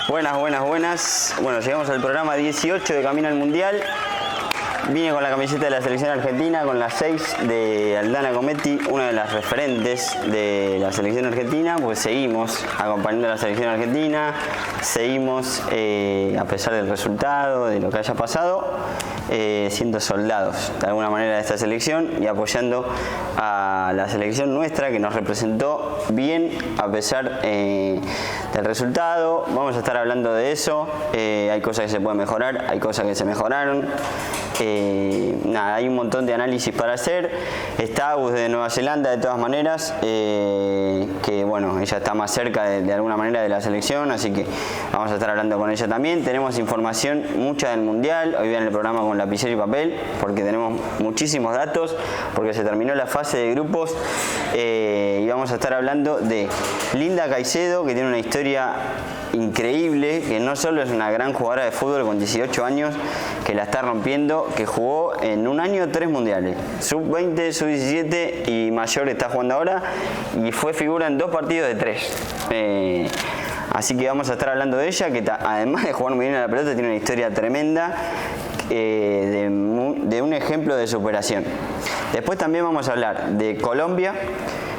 Buenas. Bueno, llegamos al programa 18 de Camino al Mundial. Vine con la camiseta de la selección argentina, con la 6 de Aldana Cometti, una de las referentes de la selección argentina, pues seguimos acompañando a la selección argentina, seguimos, a pesar del resultado, de lo que haya pasado, siendo soldados de alguna manera de esta selección y apoyando a la selección nuestra que nos representó bien a pesar del resultado. Vamos a estar hablando de eso, hay cosas que se pueden mejorar, hay cosas que se mejoraron. Hay un montón de análisis para hacer. Está Agus de Nueva Zelanda de todas maneras, que bueno, ella está más cerca de alguna manera de la selección, así que vamos a estar hablando con ella también. Tenemos información mucha del Mundial, hoy viene el programa con lapicero y papel, porque tenemos muchísimos datos, porque se terminó la fase de grupos, y vamos a estar hablando de Linda Caicedo, que tiene una historia increíble, que no solo es una gran jugadora de fútbol con 18 años, que la está rompiendo, que jugó en un año 3 mundiales, sub-20, sub-17 y mayor está jugando ahora, y fue figura en 2 partidos de 3. Así que vamos a estar hablando de ella, que además de jugar muy bien a la pelota, tiene una historia tremenda, de un ejemplo de superación. Después también vamos a hablar de Colombia.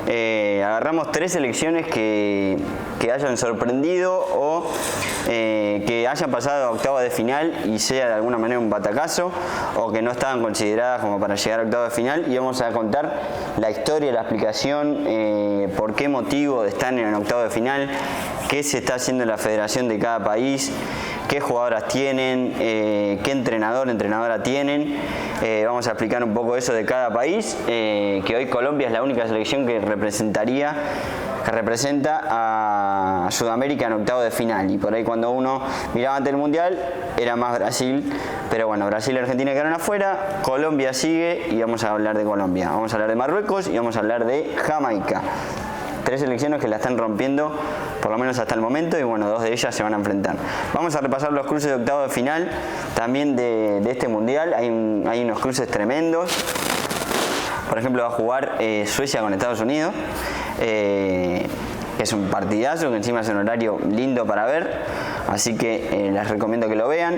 Agarramos 3 selecciones que hayan sorprendido o que hayan pasado a octavos de final y sea de alguna manera un batacazo, o que no estaban consideradas como para llegar a octavos de final, y vamos a contar la historia, la explicación, por qué motivo están en octavos de final, qué se está haciendo en la federación de cada país, qué jugadoras tienen, qué entrenadora tienen. Vamos a explicar un poco eso de cada país, que hoy Colombia es la única selección que representa a Sudamérica en octavo de final, y por ahí cuando uno miraba ante el Mundial era más Brasil, pero bueno, Brasil y Argentina quedaron afuera, Colombia sigue y vamos a hablar de Colombia, vamos a hablar de Marruecos y vamos a hablar de Jamaica. 3 selecciones que la están rompiendo, por lo menos hasta el momento, y bueno, 2 de ellas se van a enfrentar. Vamos a repasar los cruces de octavo de final también de este Mundial. Hay unos cruces tremendos. Por ejemplo, va a jugar Suecia con Estados Unidos. Es un partidazo, que encima es un horario lindo para ver, así que les recomiendo que lo vean.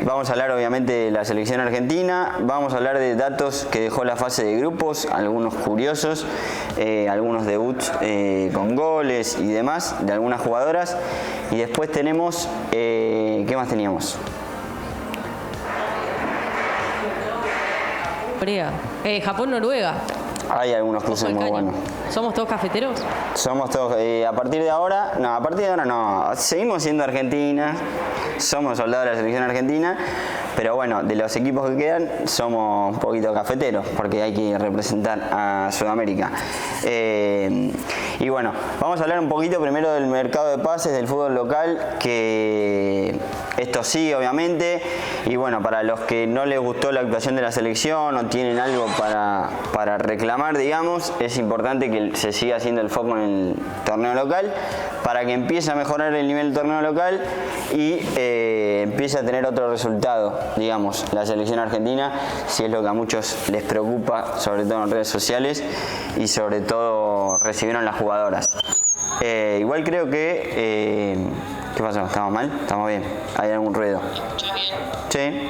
Vamos a hablar obviamente de la selección argentina, vamos a hablar de datos que dejó la fase de grupos, algunos curiosos, algunos debuts con goles y demás de algunas jugadoras, y después tenemos, ¿qué más teníamos? Japón-Noruega. Hay algunos cruces muy buenos. ¿Somos todos cafeteros? Somos todos, a partir de ahora no, seguimos siendo Argentina, somos soldados de la selección argentina, pero bueno, de los equipos que quedan somos un poquito cafeteros, porque hay que representar a Sudamérica. Y bueno, vamos a hablar un poquito primero del mercado de pases del fútbol local, que esto sigue obviamente, y bueno, para los que no les gustó la actuación de la selección o tienen algo para reclamar, digamos, es importante que se siga haciendo el foco en el torneo local, para que empiece a mejorar el nivel del torneo local y empiece a tener otro resultado, digamos, la selección argentina, si es lo que a muchos les preocupa, sobre todo en redes sociales, y sobre todo recibieron las jugadoras. Igual creo que... ¿qué pasó? ¿Estamos mal? ¿Estamos bien? ¿Hay algún ruido? Sí.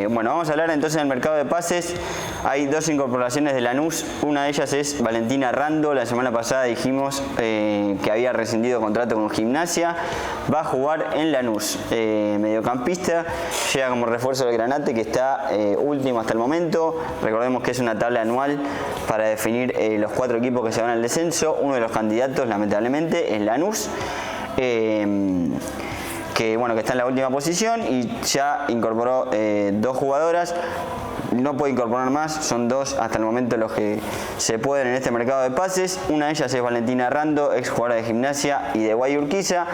Bueno, vamos a hablar entonces del mercado de pases. Hay 2 incorporaciones de Lanús. Una de ellas es Valentina Rando. La semana pasada dijimos que había rescindido contrato con Gimnasia. Va a jugar en Lanús. Mediocampista. Llega como refuerzo del Granate, que está último hasta el momento. Recordemos que es una tabla anual para definir los 4 equipos que se van al descenso. Uno de los candidatos, lamentablemente, es Lanús. Que está en la última posición y ya incorporó 2 jugadoras. No puede incorporar más, son 2 hasta el momento los que se pueden en este mercado de pases. Una de ellas es Valentina Rando, ex jugadora de Gimnasia y de Guayurquiza,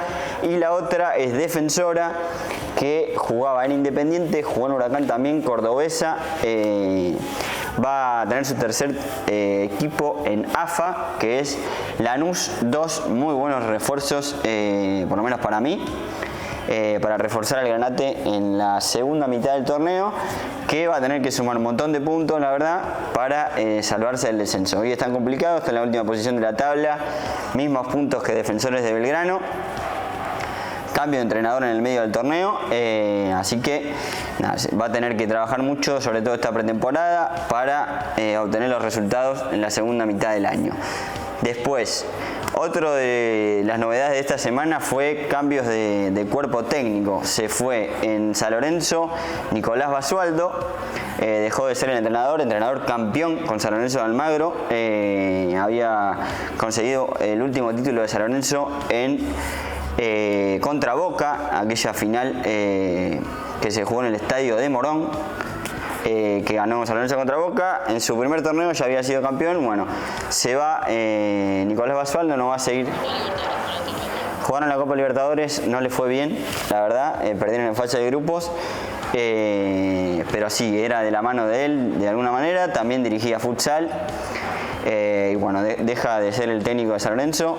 y la otra es defensora, que jugaba en Independiente, jugó en Huracán también, cordobesa. Va a tener su tercer equipo en AFA, que es Lanús. 2 muy buenos refuerzos, por lo menos para mí, para reforzar al Granate en la segunda mitad del torneo, que va a tener que sumar un montón de puntos, la verdad, para salvarse del descenso. Hoy están complicados, está en la última posición de la tabla, mismos puntos que Defensores de Belgrano. cambio de entrenador en el medio del torneo, así que nada, va a tener que trabajar mucho, sobre todo esta pretemporada, para obtener los resultados en la segunda mitad del año. Después, otro de las novedades de esta semana fue cambios de cuerpo técnico. Se fue en San Lorenzo Nicolás Basualdo, dejó de ser el entrenador campeón con San Lorenzo de Almagro. Había conseguido el último título de San Lorenzo contra Boca, aquella final que se jugó en el estadio de Morón. Que ganó San Lorenzo contra Boca. En su primer torneo ya había sido campeón. Bueno, se va Nicolás Basualdo, no va a seguir. Jugaron la Copa Libertadores, no le fue bien, la verdad, perdieron en fase de grupos. Pero sí, era de la mano de él de alguna manera. También dirigía futsal. Y bueno, deja de ser el técnico de San Lorenzo.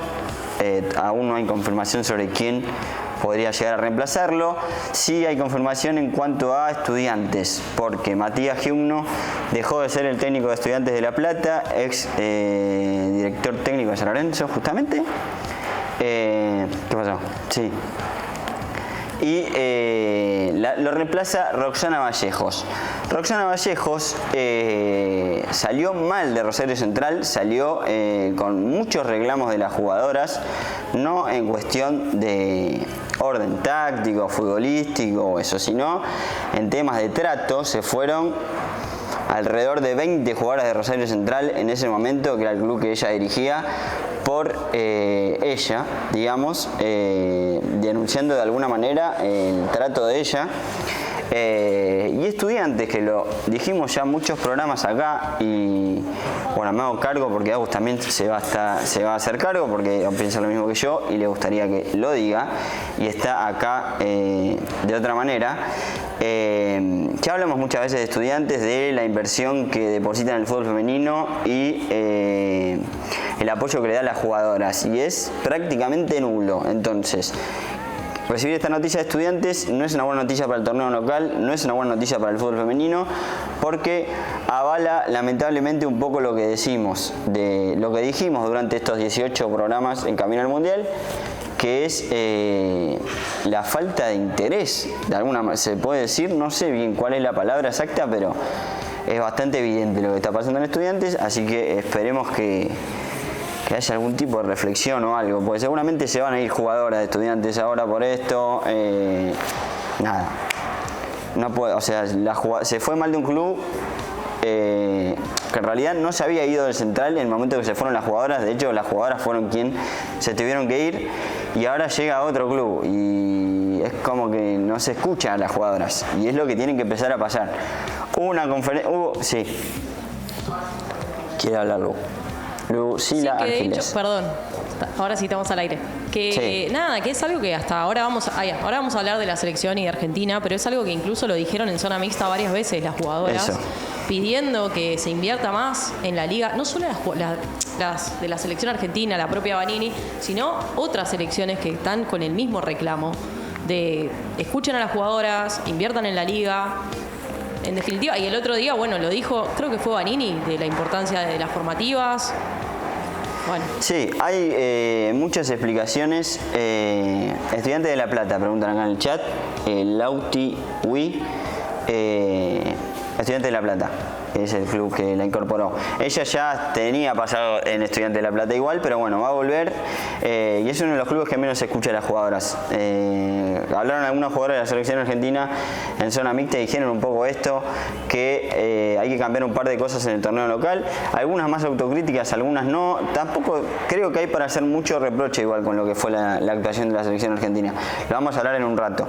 Aún no hay confirmación sobre quién podría llegar a reemplazarlo. Sí hay confirmación en cuanto a Estudiantes, porque Matías Giugno dejó de ser el técnico de Estudiantes de La Plata, ex director técnico de San Lorenzo, justamente. ¿Qué pasó? Sí. Y lo reemplaza Roxana Vallejos. Roxana Vallejos salió mal de Rosario Central, salió con muchos reclamos de las jugadoras, no en cuestión de orden táctico, futbolístico o eso, sino en temas de trato. Se fueron alrededor de 20 jugadoras de Rosario Central en ese momento, que era el club que ella dirigía, por ella, digamos, denunciando de alguna manera el trato de ella. Y Estudiantes, que lo dijimos ya en muchos programas acá, y bueno, me hago cargo porque Agus también se va a hacer cargo porque piensa lo mismo que yo y le gustaría que lo diga, y está acá de otra manera. Ya hablamos muchas veces de Estudiantes, de la inversión que depositan en el fútbol femenino y el apoyo que le da a las jugadoras, y es prácticamente nulo. Entonces, recibir esta noticia de Estudiantes no es una buena noticia para el torneo local, no es una buena noticia para el fútbol femenino, porque avala lamentablemente un poco lo que decimos, de lo que dijimos durante estos 18 programas en Camino al Mundial, que es la falta de interés, de alguna manera se puede decir, no sé bien cuál es la palabra exacta, pero es bastante evidente lo que está pasando en Estudiantes, así que esperemos que haya algún tipo de reflexión o algo, porque seguramente se van a ir jugadoras de Estudiantes ahora por esto. Nada, no puede, o sea, se fue mal de un club que en realidad no se había ido del Central en el momento que se fueron las jugadoras. De hecho, las jugadoras fueron quien se tuvieron que ir, y ahora llega a otro club y es como que no se escucha a las jugadoras, y es lo que tienen que empezar a pasar. Hubo una conferencia, sí, quiere hablarlo. Lucila sí, que de Argiles. hecho, perdón, ahora sí estamos al aire. Que sí. Nada, que es algo que hasta ahora vamos a hablar de la selección y de Argentina, pero es algo que incluso lo dijeron en zona mixta varias veces las jugadoras, eso, pidiendo que se invierta más en la liga, no solo las de la selección argentina, la propia Vanini, sino otras selecciones que están con el mismo reclamo de escuchen a las jugadoras, inviertan en la liga. En definitiva, y el otro día, bueno, lo dijo, creo que fue Vanini, de la importancia de las formativas. Bueno. Sí, hay muchas explicaciones. Estudiantes de La Plata, preguntan acá en el chat. Lauti Wi, Estudiantes de La Plata, es el club que la incorporó. Ella ya tenía pasado en Estudiantes de La Plata igual, pero bueno, va a volver. Y es uno de los clubes que menos se escucha a las jugadoras. Hablaron algunas jugadoras de la selección argentina en zona mixta y dijeron un poco esto, que hay que cambiar un par de cosas en el torneo local. Algunas más autocríticas, algunas no. Tampoco creo que hay para hacer mucho reproche igual con lo que fue la actuación de la selección argentina. Lo vamos a hablar en un rato.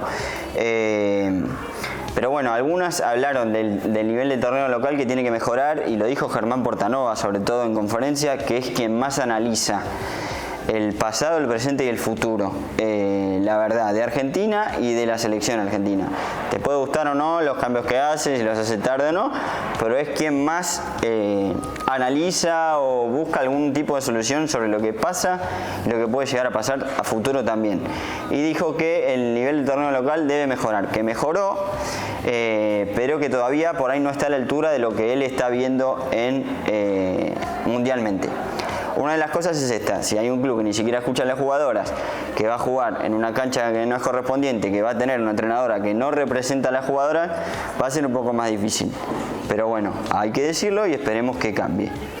Pero bueno, algunas hablaron del nivel de torneo local que tiene que mejorar, y lo dijo Germán Portanova, sobre todo en conferencia, que es quien más analiza el pasado, el presente y el futuro, la verdad, de Argentina y de la selección argentina. Te puede gustar o no los cambios que hace, si los hace tarde o no, pero es quien más analiza o busca algún tipo de solución sobre lo que pasa y lo que puede llegar a pasar a futuro también. Y dijo que el nivel del torneo local debe mejorar, que mejoró, pero que todavía por ahí no está a la altura de lo que él está viendo mundialmente. una de las cosas es esta: si hay un club que ni siquiera escucha a las jugadoras, que va a jugar en una cancha que no es correspondiente, que va a tener una entrenadora que no representa a las jugadoras, va a ser un poco más difícil. Pero bueno, hay que decirlo y esperemos que cambie.